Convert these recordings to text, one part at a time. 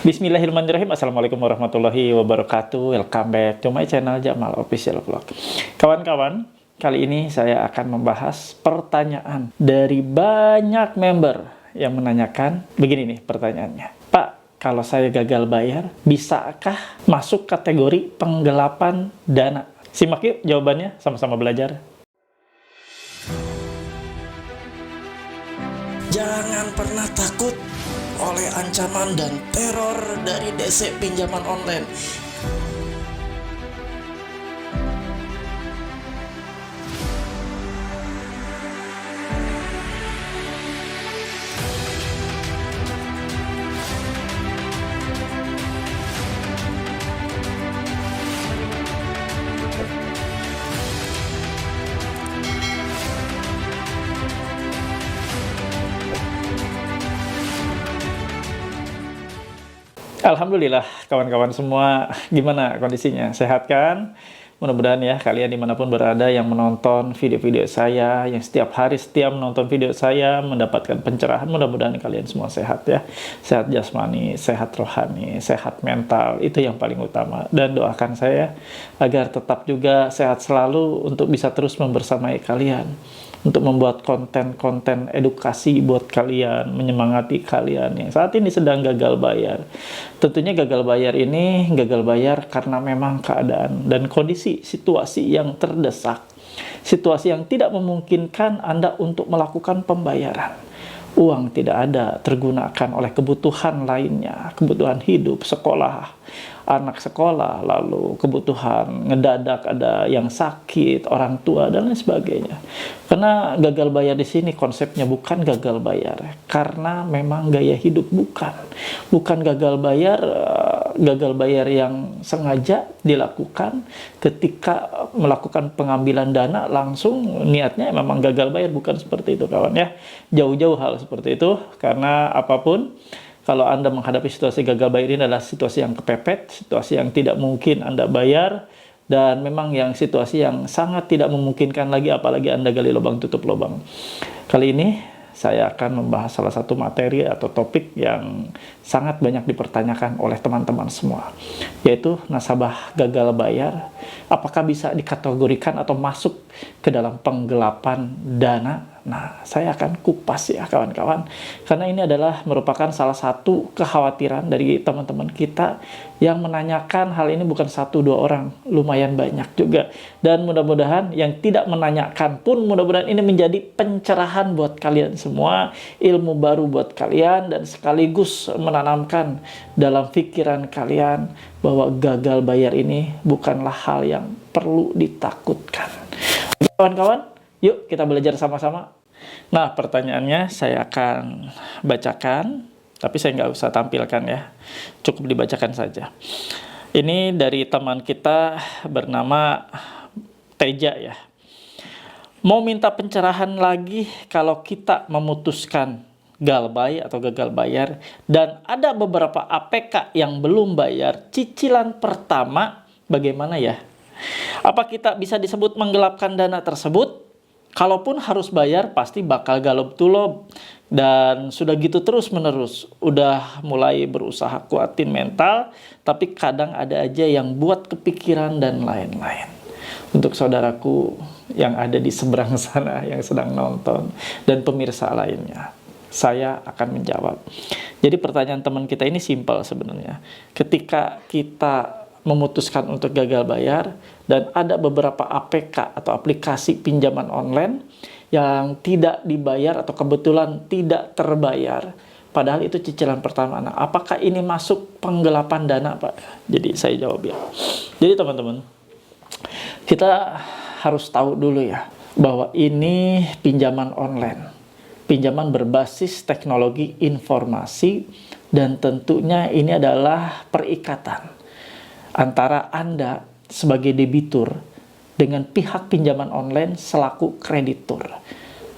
Bismillahirrahmanirrahim. Assalamualaikum warahmatullahi wabarakatuh. Welcome back to my channel Jamal Official Vlog. Kawan-kawan, kali ini saya akan membahas pertanyaan dari banyak member yang menanyakan. Begini nih pertanyaannya. Pak, kalau saya gagal bayar, bisakah masuk kategori penggelapan dana? Simak yuk jawabannya, sama-sama belajar. Jangan pernah takut oleh ancaman dan teror dari DC pinjaman online. Alhamdulillah kawan-kawan semua, gimana kondisinya? Sehat kan? Mudah-mudahan ya kalian dimanapun berada yang menonton video-video saya, yang setiap hari setiap menonton video saya mendapatkan pencerahan, mudah-mudahan kalian semua sehat ya. Sehat jasmani, sehat rohani, sehat mental, itu yang paling utama. Dan doakan saya agar tetap juga sehat selalu untuk bisa terus membersamai kalian, untuk membuat konten-konten edukasi buat kalian, menyemangati kalian yang saat ini sedang gagal bayar. Tentunya gagal bayar ini gagal bayar karena memang keadaan dan kondisi situasi yang terdesak, situasi yang tidak memungkinkan Anda untuk melakukan pembayaran. Uang tidak ada, tergunakan oleh kebutuhan lainnya, kebutuhan hidup, sekolah, anak sekolah, lalu kebutuhan ngedadak ada yang sakit, orang tua, dan lain sebagainya. Karena gagal bayar di sini konsepnya bukan gagal bayar, karena memang gaya hidup bukan gagal bayar yang sengaja dilakukan ketika melakukan pengambilan dana langsung niatnya memang gagal bayar, bukan seperti itu kawan ya. Jauh-jauh hal seperti itu, karena apapun kalau Anda menghadapi situasi gagal bayar ini adalah situasi yang kepepet, situasi yang tidak mungkin Anda bayar, dan memang yang situasi yang sangat tidak memungkinkan lagi, apalagi Anda gali lubang tutup lubang. Kali ini saya akan membahas salah satu materi atau topik yang sangat banyak dipertanyakan oleh teman-teman semua, yaitu nasabah gagal bayar. Apakah bisa dikategorikan atau masuk ke dalam penggelapan dana? Nah, saya akan kupas ya kawan-kawan, karena ini adalah merupakan salah satu kekhawatiran dari teman-teman kita yang menanyakan hal ini, bukan satu dua orang, lumayan banyak juga. Dan mudah-mudahan yang tidak menanyakan pun, mudah-mudahan ini menjadi pencerahan buat kalian semua, ilmu baru buat kalian, dan sekaligus menanamkan dalam pikiran kalian bahwa gagal bayar ini bukanlah hal yang perlu ditakutkan. Kawan-kawan, yuk kita belajar sama-sama. Nah, pertanyaannya saya akan bacakan, tapi saya nggak usah tampilkan ya, cukup dibacakan saja. Ini dari teman kita bernama Teja ya. Mau minta pencerahan lagi kalau kita memutuskan galbay atau gagal bayar, dan ada beberapa APK yang belum bayar cicilan pertama, bagaimana ya? Apa kita bisa disebut menggelapkan dana tersebut? Kalaupun harus bayar, pasti bakal galop tulob. Dan sudah gitu terus-menerus. Udah mulai berusaha kuatin mental, tapi kadang ada aja yang buat kepikiran dan lain-lain. Untuk saudaraku yang ada di seberang sana, yang sedang nonton, dan pemirsa lainnya, saya akan menjawab. Jadi pertanyaan teman kita ini simpel sebenarnya. Ketika kita memutuskan untuk gagal bayar dan ada beberapa APK atau aplikasi pinjaman online yang tidak dibayar atau kebetulan tidak terbayar, padahal itu cicilan pertama. Nah, apakah ini masuk penggelapan dana, Pak? Jadi saya jawab ya. Jadi teman-teman, kita harus tahu dulu ya bahwa ini pinjaman online, pinjaman berbasis teknologi informasi, dan tentunya ini adalah perikatan antara Anda sebagai debitur dengan pihak pinjaman online selaku kreditur.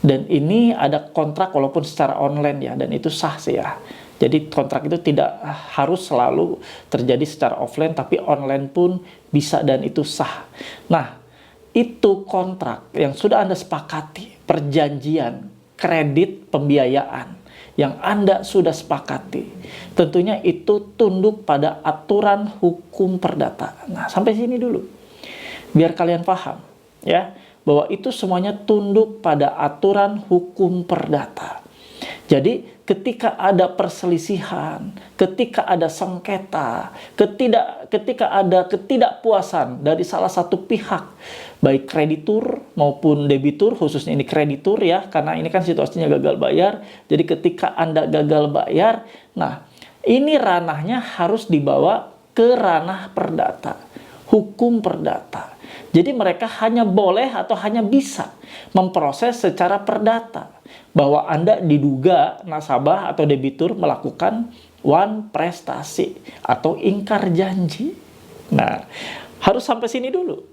Dan ini ada kontrak walaupun secara online ya, dan itu sah sih ya. Jadi kontrak itu tidak harus selalu terjadi secara offline, tapi online pun bisa dan itu sah. Nah, itu kontrak yang sudah Anda sepakati, perjanjian, kredit pembiayaan yang Anda sudah sepakati. Tentunya itu tunduk pada aturan hukum perdata. Nah, sampai sini dulu. Biar kalian paham, ya, bahwa itu semuanya tunduk pada aturan hukum perdata. Jadi ketika ada perselisihan, ketika ada sengketa, ketika ada ketidakpuasan dari salah satu pihak, baik kreditur maupun debitur, khususnya ini kreditur ya, karena ini kan situasinya gagal bayar. Jadi ketika Anda gagal bayar, nah ini ranahnya harus dibawa ke ranah perdata, hukum perdata. Jadi mereka hanya boleh atau hanya bisa memproses secara perdata bahwa Anda diduga nasabah atau debitur melakukan wan prestasi atau ingkar janji. Nah, harus sampai sini dulu.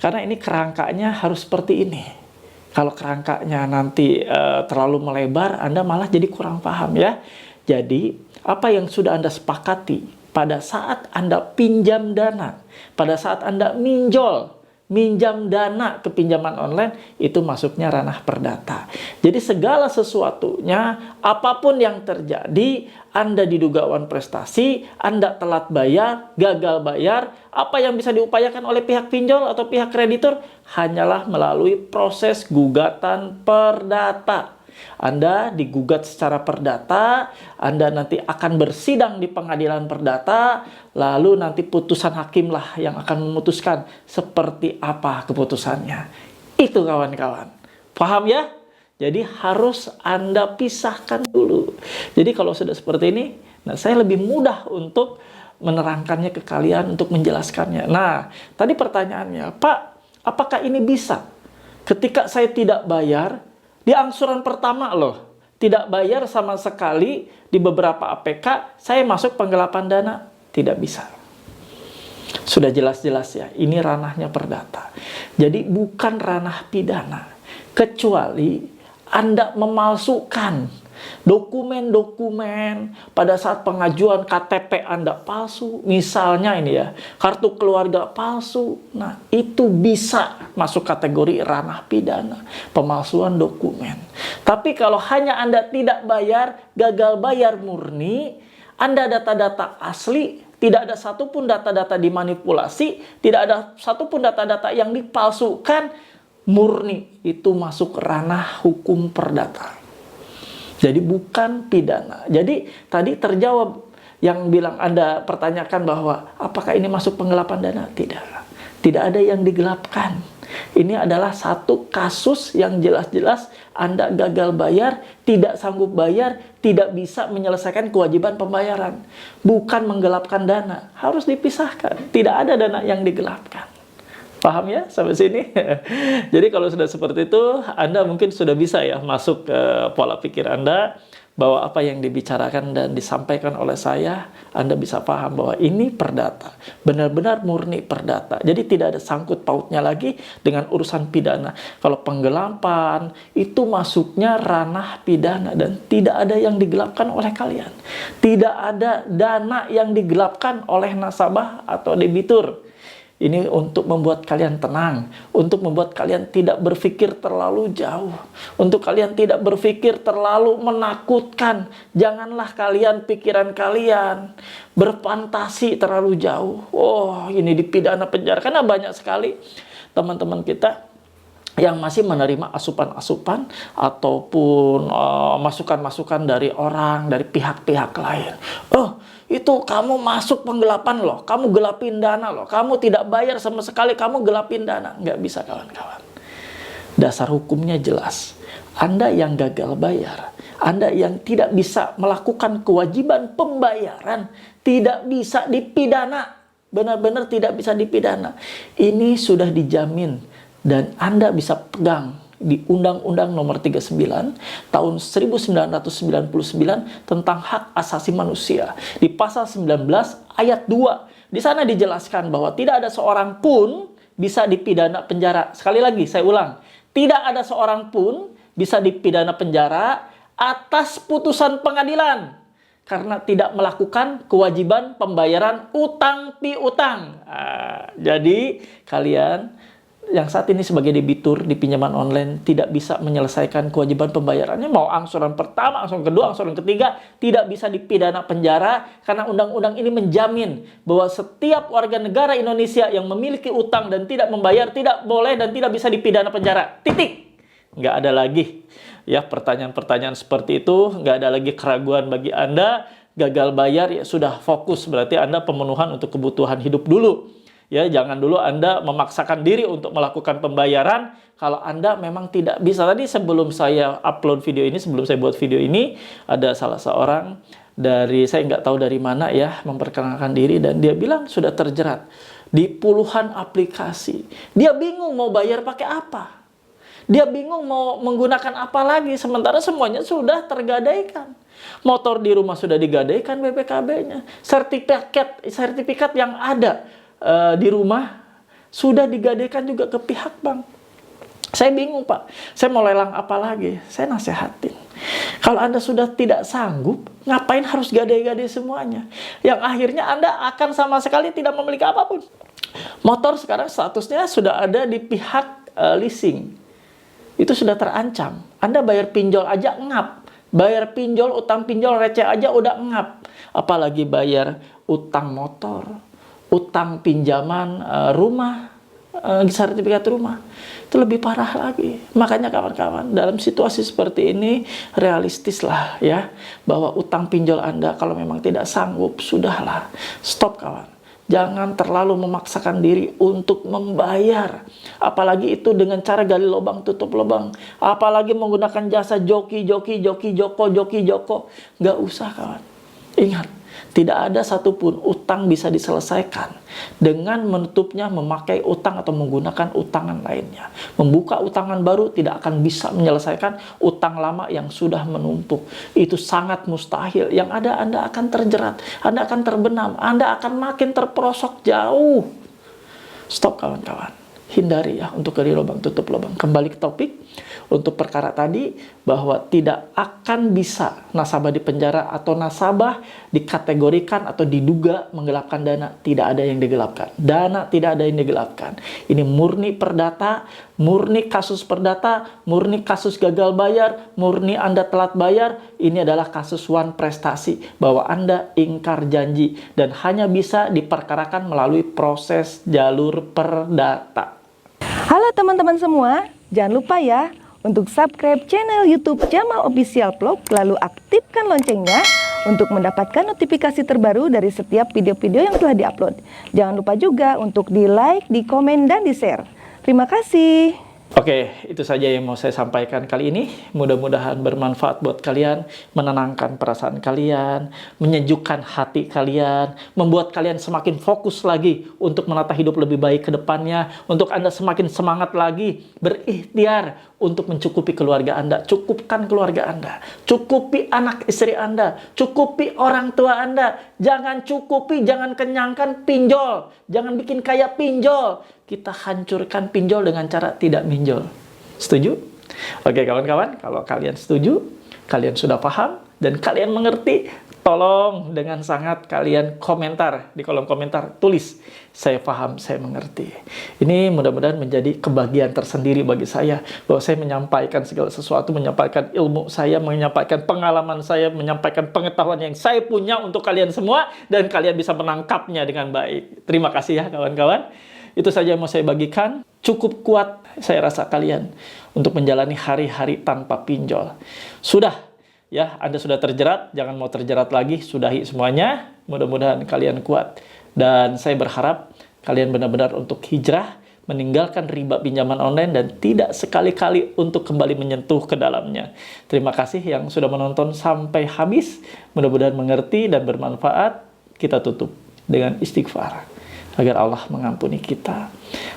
Karena ini kerangkanya harus seperti ini. Kalau kerangkanya nanti terlalu melebar, Anda malah jadi kurang paham ya. Jadi, apa yang sudah Anda sepakati pada saat Anda pinjam dana, pada saat Anda minjam dana ke pinjaman online, itu masuknya ranah perdata. Jadi segala sesuatunya, apapun yang terjadi, Anda diduga wan prestasi, Anda telat bayar, gagal bayar, apa yang bisa diupayakan oleh pihak pinjol atau pihak kreditur hanyalah melalui proses gugatan perdata. Anda digugat secara perdata, Anda nanti akan bersidang di pengadilan perdata, lalu nanti putusan hakimlah yang akan memutuskan seperti apa keputusannya. Itu kawan-kawan. Paham ya? Jadi harus Anda pisahkan dulu. Jadi kalau sudah seperti ini, nah saya lebih mudah untuk menerangkannya ke kalian, untuk menjelaskannya. Nah, tadi pertanyaannya, Pak, apakah ini bisa? Ketika saya tidak bayar, di angsuran pertama loh, tidak bayar sama sekali di beberapa APK, saya masuk penggelapan dana. Tidak bisa. Sudah jelas-jelas ya, ini ranahnya perdata. Jadi bukan ranah pidana. Kecuali Anda memalsukan dokumen-dokumen pada saat pengajuan KTP Anda palsu, misalnya ini ya, kartu keluarga palsu. Nah, itu bisa masuk kategori ranah pidana, pemalsuan dokumen. Tapi kalau hanya Anda tidak bayar, gagal bayar murni, Anda data-data asli, tidak ada satupun data-data dimanipulasi, tidak ada satupun data-data yang dipalsukan, murni, itu masuk ranah hukum perdata. Jadi bukan pidana. Jadi tadi terjawab yang bilang Anda pertanyakan bahwa apakah ini masuk penggelapan dana? Tidak. Tidak ada yang digelapkan. Ini adalah satu kasus yang jelas-jelas Anda gagal bayar, tidak sanggup bayar, tidak bisa menyelesaikan kewajiban pembayaran. Bukan menggelapkan dana. Harus dipisahkan. Tidak ada dana yang digelapkan. Paham ya sampai sini? Jadi kalau sudah seperti itu, Anda mungkin sudah bisa ya masuk ke pola pikir Anda bahwa apa yang dibicarakan dan disampaikan oleh saya, Anda bisa paham bahwa ini perdata. Benar-benar murni perdata. Jadi tidak ada sangkut pautnya lagi dengan urusan pidana. Kalau penggelapan, itu masuknya ranah pidana dan tidak ada yang digelapkan oleh kalian. Tidak ada dana yang digelapkan oleh nasabah atau debitur. Ini untuk membuat kalian tenang, untuk membuat kalian tidak berpikir terlalu jauh, untuk kalian tidak berpikir terlalu menakutkan. Janganlah kalian, pikiran kalian berfantasi terlalu jauh. Oh, ini dipidana penjara. Karena banyak sekali teman-teman kita yang masih menerima asupan-asupan ataupun masukan-masukan dari orang, dari pihak-pihak lain. Oh, itu kamu masuk penggelapan loh, kamu gelapin dana loh, kamu tidak bayar sama sekali, kamu gelapin dana. Nggak bisa kawan-kawan. Dasar hukumnya jelas. Anda yang gagal bayar, Anda yang tidak bisa melakukan kewajiban pembayaran, tidak bisa dipidana. Benar-benar tidak bisa dipidana. Ini sudah dijamin. Dan Anda bisa pegang di Undang-Undang Nomor 39 tahun 1999 tentang hak asasi manusia. Di pasal 19 ayat 2. Di sana dijelaskan bahwa tidak ada seorang pun bisa dipidana penjara. Sekali lagi saya ulang. Tidak ada seorang pun bisa dipidana penjara atas putusan pengadilan karena tidak melakukan kewajiban pembayaran utang piutang. Jadi kalian yang saat ini sebagai debitur di pinjaman online tidak bisa menyelesaikan kewajiban pembayarannya, mau angsuran pertama, angsuran kedua, angsuran ketiga, tidak bisa dipidana penjara karena undang-undang ini menjamin bahwa setiap warga negara Indonesia yang memiliki utang dan tidak membayar tidak boleh dan tidak bisa dipidana penjara. Titik. Nggak ada lagi ya pertanyaan-pertanyaan seperti itu, nggak ada lagi keraguan bagi Anda. Gagal bayar ya sudah fokus, berarti Anda pemenuhan untuk kebutuhan hidup dulu. Ya, jangan dulu Anda memaksakan diri untuk melakukan pembayaran kalau Anda memang tidak bisa. Tadi sebelum saya upload video ini, sebelum saya buat video ini, ada salah seorang dari, saya nggak tahu dari mana ya, memperkenalkan diri dan dia bilang sudah terjerat di puluhan aplikasi. Dia bingung mau bayar pakai apa. Dia bingung mau menggunakan apa lagi, sementara semuanya sudah tergadaikan. Motor di rumah sudah digadaikan BPKB-nya. Sertifikat yang ada di rumah sudah digadaikan juga ke pihak bank. Saya bingung, Pak. Saya mau lelang apa lagi? Saya nasihatin. Kalau Anda sudah tidak sanggup, ngapain harus gadai-gadai semuanya? Yang akhirnya Anda akan sama sekali tidak memiliki apapun. Motor sekarang statusnya sudah ada di pihak leasing. Itu sudah terancam. Anda bayar pinjol aja ngap. Bayar pinjol, utang pinjol receh aja udah ngap. Apalagi bayar utang motor, utang pinjaman rumah, sertifikat rumah. Itu lebih parah lagi. Makanya kawan-kawan, dalam situasi seperti ini realistislah ya, bahwa utang pinjol Anda kalau memang tidak sanggup, sudahlah. Stop kawan. Jangan terlalu memaksakan diri untuk membayar. Apalagi itu dengan cara gali lubang tutup lubang. Apalagi menggunakan jasa joki. Nggak usah kawan. Ingat, tidak ada satupun utang bisa diselesaikan dengan menutupnya memakai utang atau menggunakan utangan lainnya. Membuka utangan baru tidak akan bisa menyelesaikan utang lama yang sudah menumpuk. Itu sangat mustahil. Yang ada Anda akan terjerat, Anda akan terbenam, Anda akan makin terperosok jauh. Stop kawan-kawan. Hindari ya untuk gali lubang tutup lubang. Kembali ke topik. Untuk perkara tadi, bahwa tidak akan bisa nasabah dipenjara atau nasabah dikategorikan atau diduga menggelapkan dana. Tidak ada yang digelapkan. Dana tidak ada yang digelapkan. Ini murni perdata, murni kasus perdata, murni kasus gagal bayar, murni Anda telat bayar. Ini adalah kasus one prestasi, bahwa Anda ingkar janji dan hanya bisa diperkarakan melalui proses jalur perdata. Halo teman-teman semua, jangan lupa ya untuk subscribe channel YouTube Jamal Official Vlog, lalu aktifkan loncengnya untuk mendapatkan notifikasi terbaru dari setiap video-video yang telah diupload. Jangan lupa juga untuk di-like, di-komen, dan di-share. Terima kasih. Oke, itu saja yang mau saya sampaikan kali ini. Mudah-mudahan bermanfaat buat kalian, menenangkan perasaan kalian, menyejukkan hati kalian, membuat kalian semakin fokus lagi untuk menata hidup lebih baik ke depannya, untuk Anda semakin semangat lagi berikhtiar untuk mencukupi keluarga Anda. Cukupkan keluarga Anda, cukupi anak istri Anda, cukupi orang tua Anda. Jangan cukupi, jangan kenyangkan pinjol, jangan bikin kaya pinjol. Kita hancurkan pinjol dengan cara tidak minjol. Setuju? Oke kawan-kawan, kalau kalian setuju, kalian sudah paham, dan kalian mengerti, tolong dengan sangat kalian komentar di kolom komentar, tulis saya paham, saya mengerti. Ini mudah-mudahan menjadi kebahagiaan tersendiri bagi saya, bahwa saya menyampaikan segala sesuatu, menyampaikan ilmu saya, menyampaikan pengalaman saya, menyampaikan pengetahuan yang saya punya untuk kalian semua, dan kalian bisa menangkapnya dengan baik. Terima kasih ya kawan-kawan. Itu saja yang mau saya bagikan. Cukup kuat saya rasa kalian untuk menjalani hari-hari tanpa pinjol. Sudah ya, Anda sudah terjerat, jangan mau terjerat lagi, sudahi semuanya. Mudah-mudahan kalian kuat. Dan saya berharap kalian benar-benar untuk hijrah, meninggalkan riba pinjaman online, dan tidak sekali-kali untuk kembali menyentuh ke dalamnya. Terima kasih yang sudah menonton sampai habis. Mudah-mudahan mengerti dan bermanfaat. Kita tutup dengan istighfar. Agar Allah mengampuni kita,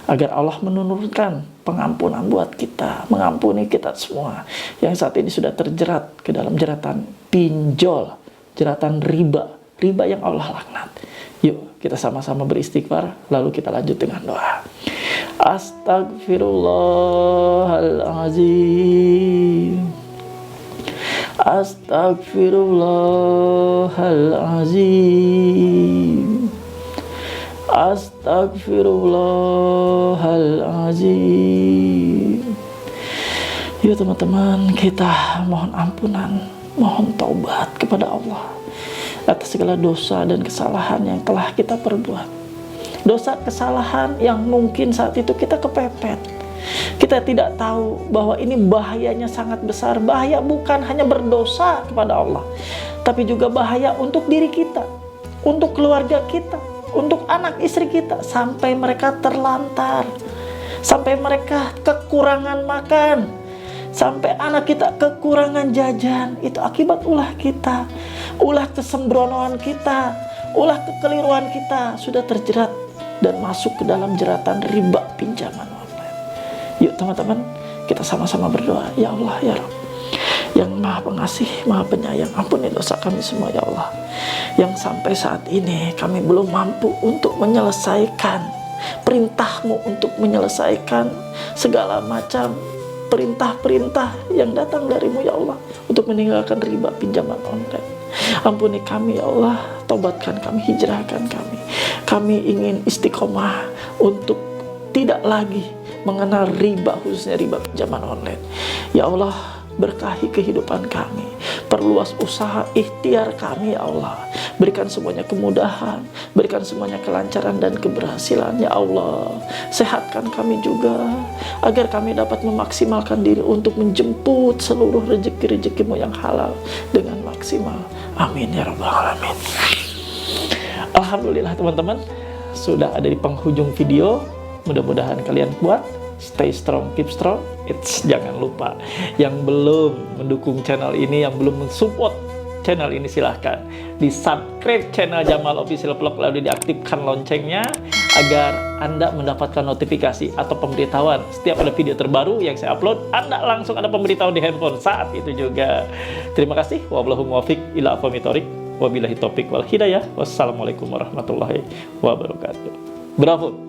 agar Allah menurunkan pengampunan buat kita, mengampuni kita semua yang saat ini sudah terjerat ke dalam jeratan pinjol, jeratan riba yang Allah laknat. Yuk kita sama-sama beristighfar, lalu kita lanjut dengan doa. Astagfirullahaladzim, astagfirullahaladzim, Astagfirullahalazim. Yuk teman-teman, kita mohon ampunan, mohon taubat kepada Allah atas segala dosa dan kesalahan yang telah kita perbuat. Dosa kesalahan yang mungkin saat itu kita kepepet. Kita tidak tahu bahwa ini bahayanya sangat besar. Bahaya bukan hanya berdosa kepada Allah, tapi juga bahaya untuk diri kita, untuk keluarga kita, untuk anak istri kita, sampai mereka terlantar, sampai mereka kekurangan makan, sampai anak kita kekurangan jajan. Itu akibat ulah kita, ulah kesembronoan kita, ulah kekeliruan kita sudah terjerat dan masuk ke dalam jeratan riba pinjaman online. Yuk teman-teman, kita sama-sama berdoa. Ya Allah, ya Rabb, yang Maha Pengasih, Maha Penyayang, ampuni dosa kami semua ya Allah, yang sampai saat ini kami belum mampu untuk menyelesaikan perintah-Mu, untuk menyelesaikan segala macam perintah-perintah yang datang dari-Mu ya Allah, untuk meninggalkan riba pinjaman online. Ampuni kami ya Allah, taubatkan kami, hijrahkan kami. Kami ingin istiqomah untuk tidak lagi mengenal riba, khususnya riba pinjaman online. Ya Allah, berkahi kehidupan kami, perluas usaha ikhtiar kami ya Allah, berikan semuanya kemudahan, berikan semuanya kelancaran dan keberhasilan ya Allah. Sehatkan kami juga agar kami dapat memaksimalkan diri untuk menjemput seluruh rezeki-rezekimu yang halal dengan maksimal. Amin ya rabbal alamin. Alhamdulillah teman-teman, sudah ada di penghujung video. Mudah-mudahan kalian kuat, stay strong, keep strong. Jangan lupa, yang belum mendukung channel ini, yang belum mensupport channel ini, silahkan di subscribe channel Jamal Official Vlog, lalu diaktifkan loncengnya agar Anda mendapatkan notifikasi atau pemberitahuan setiap ada video terbaru yang saya upload. Anda langsung ada pemberitahuan di handphone saat itu juga. Terima kasih. Wallahu muwaffiq ila aqwamit thoriq. Wabillahi taufiq wal hidayah. Wassalamualaikum warahmatullahi wabarakatuh. Bravo.